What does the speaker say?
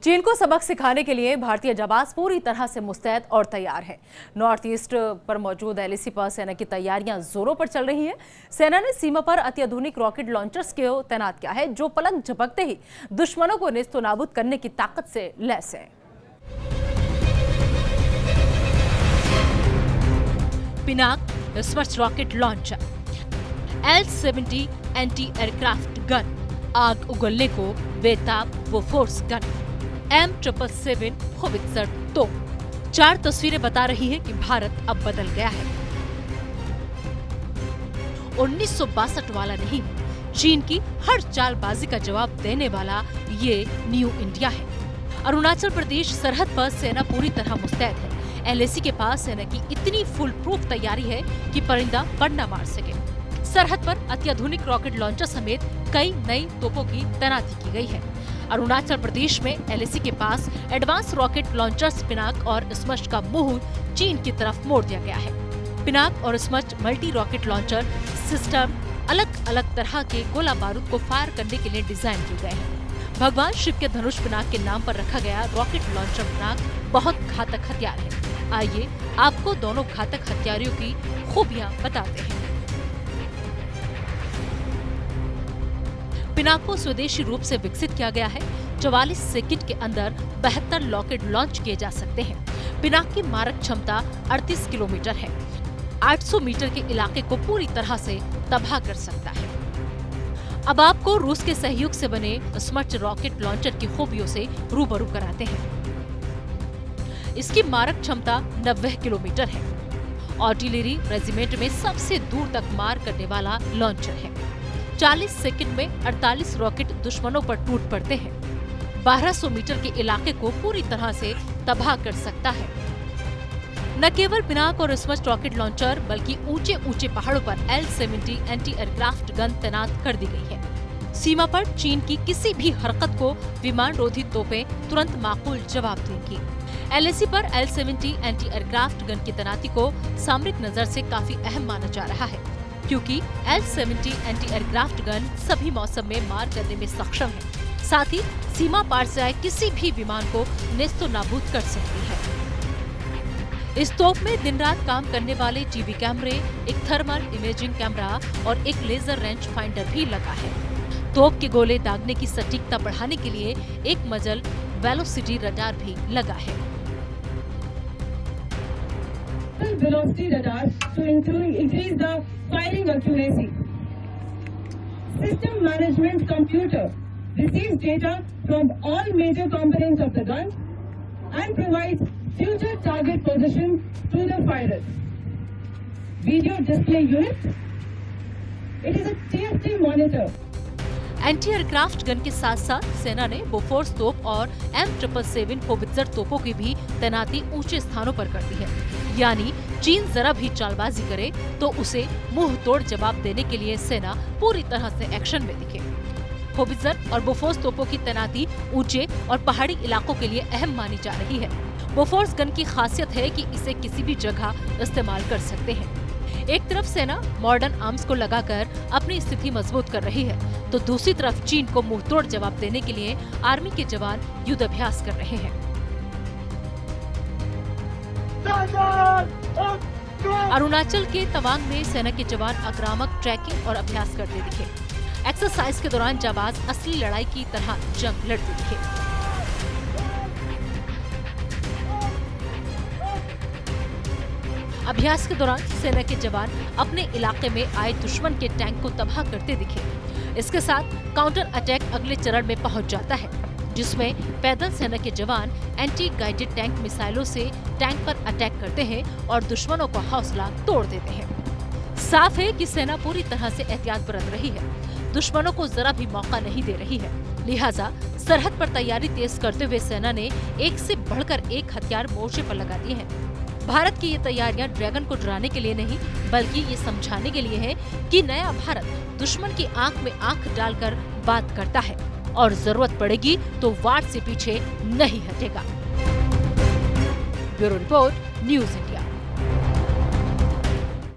चीन को सबक सिखाने के लिए भारतीय जाबाज पूरी तरह से मुस्तैद और तैयार है। नॉर्थ ईस्ट पर मौजूद एलएसी पर सेना की तैयारियां जोरों पर चल रही हैं। सेना ने सीमा पर अत्याधुनिक रॉकेट लॉन्चर्स को तैनात किया है, जो पलक झपकते ही दुश्मनों को नेस्तनाबूद करने की ताकत से लैस है। Pinaka Smerch rocket launcher, L-70 anti aircraft gun, आग उगलने को बेताब बोफोर्स गन, M777 होवित्जर तोप। 4 तस्वीरें बता रही है कि भारत अब बदल गया है। 1962 वाला नहीं, चीन की हर चालबाजी का जवाब देने वाला ये न्यू इंडिया है। अरुणाचल प्रदेश सरहद पर सेना पूरी तरह मुस्तैद है। एलएसी के पास सेना की इतनी फुल प्रूफ तैयारी है कि परिंदा पर न मार सके। सरहद पर अत्याधुनिक रॉकेट लॉन्चर समेत कई नई तोपों की तैनाती की गई है। अरुणाचल प्रदेश में एलएसी के पास एडवांस रॉकेट लॉन्चर्स पिनाक और स्मर्च का मुंह चीन की तरफ मोड़ दिया गया है। पिनाक और स्मर्च मल्टी रॉकेट लॉन्चर सिस्टम अलग अलग तरह के गोला बारूद को फायर करने के लिए डिजाइन किए गए हैं। भगवान शिव के धनुष पिनाक के नाम पर रखा गया रॉकेट लॉन्चर पिनाक बहुत घातक हथियार है। आइए आपको दोनों घातक हथियारों की खूबियां बताते हैं। पिनाक को स्वदेशी रूप से विकसित किया गया है। 44 सेकंड के अंदर 72 रॉकेट लॉन्च किए जा सकते हैं। पिनाक की मारक क्षमता 38 किलोमीटर है। 800 मीटर के इलाके को पूरी तरह से तबाह कर सकता है। अब आपको रूस के सहयोग से बने स्मर्च रॉकेट लॉन्चर की खूबियों से रूबरू कराते हैं। इसकी मारक क्षमता 90 किलोमीटर है। आर्टिलरी रेजिमेंट में सबसे दूर तक मार करने वाला लॉन्चर है। 40 सेकंड में 48 रॉकेट दुश्मनों पर टूट पड़ते हैं। 1200 मीटर के इलाके को पूरी तरह से तबाह कर सकता है। न केवल पिनाक और स्मर्च रॉकेट लॉन्चर बल्कि ऊंचे ऊंचे पहाड़ों पर L-70 एंटी एयरक्राफ्ट गन तैनात कर दी गई है। सीमा पर चीन की किसी भी हरकत को विमान रोधी तोपें तुरंत माकूल जवाब देंगी। एलएसी पर L-70 एंटी एयरक्राफ्ट गन की तैनाती को सामरिक नजर से काफी अहम माना जा रहा है, क्योंकि L-70 एंटी एयरक्राफ्ट गन सभी मौसम में मार करने में सक्षम है। साथ ही सीमा पार से आए किसी भी विमान को नेस्तनाबूद कर सकती है। इस तोप में दिन रात काम करने वाले टीवी कैमरे, एक थर्मल इमेजिंग कैमरा और एक लेजर रेंज फाइंडर भी लगा है। तोप के गोले दागने की सटीकता बढ़ाने के लिए एक मजल वेलोसिटी रडार भी लगा है। Velocity radar to increase the firing accuracy. System management computer receives data from all major components of the gun and provides future target position to the firer. Video display unit. It is a TFT monitor. Anti aircraft gun के साथ साथ सेना ने Bofors तोप और M777 howitzer तोपों की भी तैनाती ऊंचे स्थानों पर कर दी है। यानी चीन जरा भी चालबाजी करे तो उसे मुंह तोड़ जवाब देने के लिए सेना पूरी तरह से एक्शन में दिखे। होवित्जर और बोफोर्स तोपों की तैनाती ऊंचे और पहाड़ी इलाकों के लिए अहम मानी जा रही है। बोफोर्स गन की खासियत है कि इसे किसी भी जगह इस्तेमाल कर सकते हैं। एक तरफ सेना मॉडर्न आर्म्स को लगाकर अपनी स्थिति मजबूत कर रही है, तो दूसरी तरफ चीन को मुंहतोड़ जवाब देने के लिए आर्मी के जवान युद्ध अभ्यास कर रहे हैं। अरुणाचल के तवांग में सेना के जवान आक्रामक ट्रैकिंग और अभ्यास करते दिखे। एक्सरसाइज के दौरान जाबाज असली लड़ाई की तरह जंग लड़ते दिखे। अभ्यास के दौरान सेना के जवान अपने इलाके में आए दुश्मन के टैंक को तबाह करते दिखे। इसके साथ काउंटर अटैक अगले चरण में पहुंच जाता है, जिसमें पैदल सेना के जवान एंटी गाइडेड टैंक मिसाइलों से टैंक पर अटैक करते हैं और दुश्मनों का हौसला तोड़ देते हैं। साफ है कि सेना पूरी तरह से एहतियात बरत रही है, दुश्मनों को जरा भी मौका नहीं दे रही है। लिहाजा सरहद पर तैयारी तेज करते हुए सेना ने एक से बढ़कर एक हथियार मोर्चे पर लगा दिए हैं। भारत की ये तैयारियां ड्रैगन को डराने के लिए नहीं, बल्कि ये समझाने के लिए है कि नया भारत दुश्मन की आंख में आंख डालकर बात करता है और जरूरत पड़ेगी तो वार से पीछे नहीं हटेगा। Bureau report, news India.